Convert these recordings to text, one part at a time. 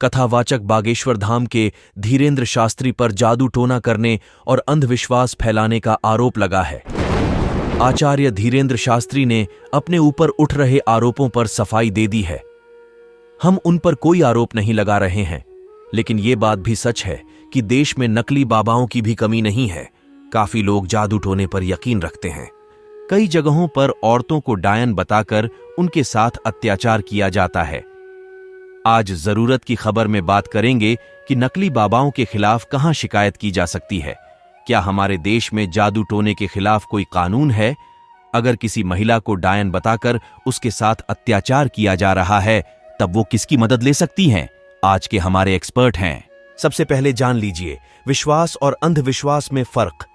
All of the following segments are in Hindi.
कथावाचक बागेश्वर धाम के धीरेन्द्र शास्त्री पर जादू टोना करने और अंधविश्वास फैलाने का आरोप लगा है। आचार्य धीरेन्द्र शास्त्री ने अपने ऊपर उठ रहे आरोपों पर सफाई दे दी है। हम उन पर कोई आरोप नहीं लगा रहे हैं, लेकिन ये बात भी सच है कि देश में नकली बाबाओं की भी कमी नहीं है। काफी लोग जादू टोने पर यकीन रखते हैं। कई जगहों पर औरतों को डायन बताकर उनके साथ अत्याचार किया जाता है। आज जरूरत की खबर में बात करेंगे कि नकली बाबाओं के खिलाफ कहां शिकायत की जा सकती है। क्या हमारे देश में जादू टोने के खिलाफ कोई कानून है? अगर किसी महिला को डायन बताकर उसके साथ अत्याचार किया जा रहा है, तब वो किसकी मदद ले सकती हैं? आज के हमारे एक्सपर्ट हैं। सबसे पहले जान लीजिए विश्वास और अंधविश्वास में फर्क।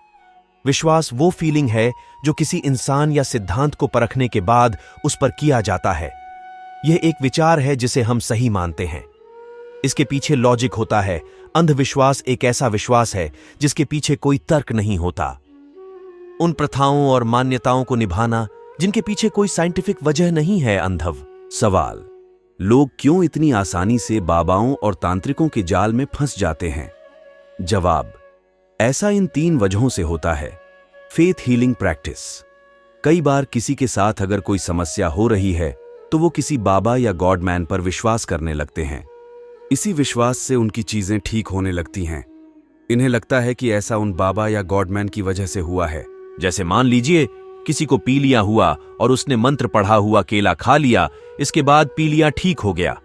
विश्वास वो फीलिंग है जो किसी इंसान या सिद्धांत को परखने के बाद उस पर किया जाता है। यह एक विचार है जिसे हम सही मानते हैं। इसके पीछे लॉजिक होता है। अंधविश्वास एक ऐसा विश्वास है जिसके पीछे कोई तर्क नहीं होता। उन प्रथाओं और मान्यताओं को निभाना जिनके पीछे कोई साइंटिफिक वजह नहीं है। अंधव सवाल, लोग क्यों इतनी आसानी से बाबाओं और तांत्रिकों के जाल में फंस जाते हैं? जवाब, ऐसा इन 3 वजहों से होता है। Faith healing practice. कई बार किसी के साथ अगर कोई समस्या हो रही है तो वो किसी बाबा या गॉडमैन पर विश्वास करने लगते हैं। इसी विश्वास से उनकी चीजें ठीक होने लगती हैं। इन्हें लगता है कि ऐसा उन बाबा या गॉडमैन की वजह से हुआ है। जैसे मान लीजिए किसी को पीलिया हुआ और उसने मंत्र पढ़ा हुआ केला खा लिया, इसके बाद पीलिया ठीक हो गया।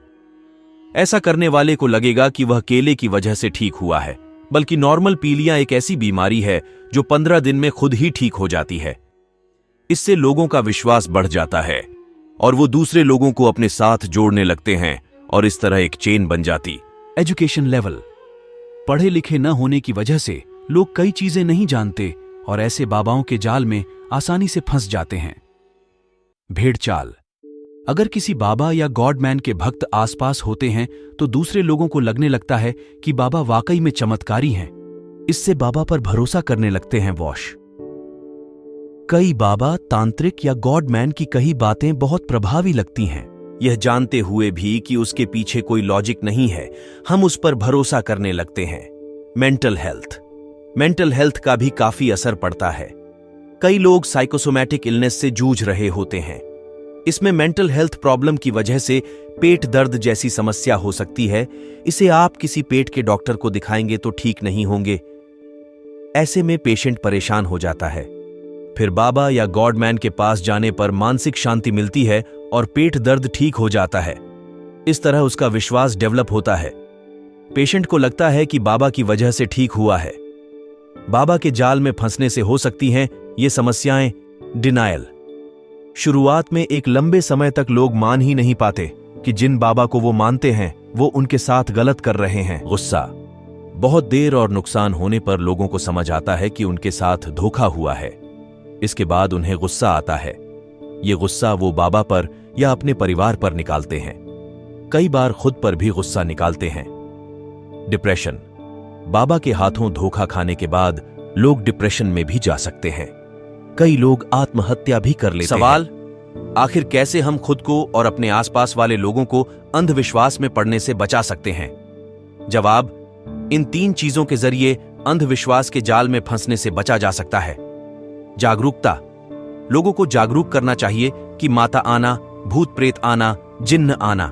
ऐसा करने वाले को लगेगा कि वह केले की वजह से ठीक हुआ है, बल्कि नॉर्मल पीलिया एक ऐसी बीमारी है जो 15 दिन में खुद ही ठीक हो जाती है। इससे लोगों का विश्वास बढ़ जाता है और वो दूसरे लोगों को अपने साथ जोड़ने लगते हैं और इस तरह एक चेन बन जाती। Education level. पढ़े लिखे न होने की वजह से लोग कई चीजें नहीं जानते और ऐसे बाबाओं के जाल में आसानी से फंस जाते हैं। भेड़चाल। अगर किसी बाबा या गॉडमैन के भक्त आसपास होते हैं तो दूसरे लोगों को लगने लगता है कि बाबा वाकई में चमत्कारी हैं। इससे बाबा पर भरोसा करने लगते हैं। वॉश। कई बाबा, तांत्रिक या गॉडमैन की कही बातें बहुत प्रभावी लगती हैं। यह जानते हुए भी कि उसके पीछे कोई लॉजिक नहीं है, हम उस पर भरोसा करने लगते हैं। Mental health. मेंटल हेल्थ का भी काफी असर पड़ता है। कई लोग साइकोसोमैटिक इलनेस से जूझ रहे होते हैं। इसमें मेंटल हेल्थ प्रॉब्लम की वजह से पेट दर्द जैसी समस्या हो सकती है। इसे आप किसी पेट के डॉक्टर को दिखाएंगे तो ठीक नहीं होंगे। ऐसे में पेशेंट परेशान हो जाता है। फिर बाबा या गॉडमैन के पास जाने पर मानसिक शांति मिलती है और पेट दर्द ठीक हो जाता है। इस तरह उसका विश्वास डेवलप होता है। पेशेंट को लगता है कि बाबा की वजह से ठीक हुआ है। बाबा के जाल में फंसने से हो सकती हैं ये समस्याएं। डिनायल। शुरुआत में एक लंबे समय तक लोग मान ही नहीं पाते कि जिन बाबा को वो मानते हैं वो उनके साथ गलत कर रहे हैं। गुस्सा। बहुत देर और नुकसान होने पर लोगों को समझ आता है कि उनके साथ धोखा हुआ है। इसके बाद उन्हें गुस्सा आता है। ये गुस्सा वो बाबा पर या अपने परिवार पर निकालते हैं। कई बार खुद पर भी गुस्सा निकालते हैं। डिप्रेशन। बाबा के हाथों धोखा खाने के बाद लोग डिप्रेशन में भी जा सकते हैं। कई लोग आत्महत्या भी कर लेते हैं। सवाल, आखिर कैसे हम खुद को और अपने आसपास वाले लोगों को अंधविश्वास में पड़ने से बचा सकते हैं? जवाब, इन 3 चीजों के जरिए अंधविश्वास के जाल में फंसने से बचा जा सकता है। जागरूकता। लोगों को जागरूक करना चाहिए कि माता आना, भूत प्रेत आना, जिन्न आना,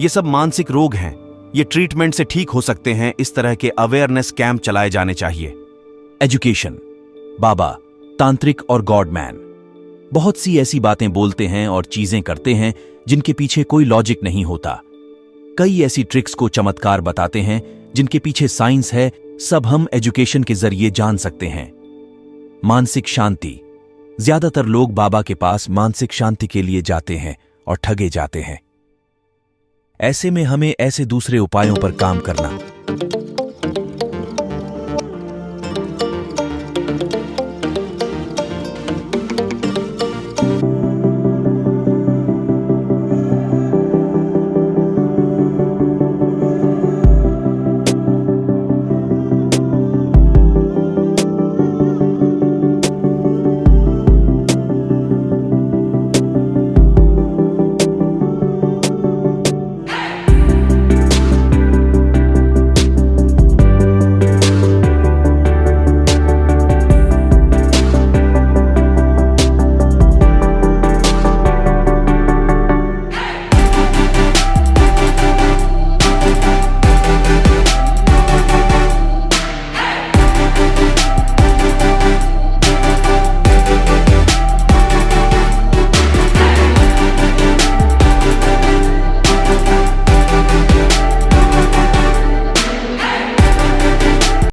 ये सब मानसिक रोग हैं। ये ट्रीटमेंट से ठीक हो सकते हैं। इस तरह के अवेयरनेस कैंप चलाए जाने चाहिए। एजुकेशन। बाबा, तांत्रिक और गॉडमैन बहुत सी ऐसी बातें बोलते हैं और चीजें करते हैं जिनके पीछे कोई लॉजिक नहीं होता। कई ऐसी ट्रिक्स को चमत्कार बताते हैं जिनके पीछे साइंस है। सब हम एजुकेशन के जरिए जान सकते हैं। मानसिक शांति। ज्यादातर लोग बाबा के पास मानसिक शांति के लिए जाते हैं और ठगे जाते हैं। ऐसे में हमें ऐसे दूसरे उपायों पर काम करना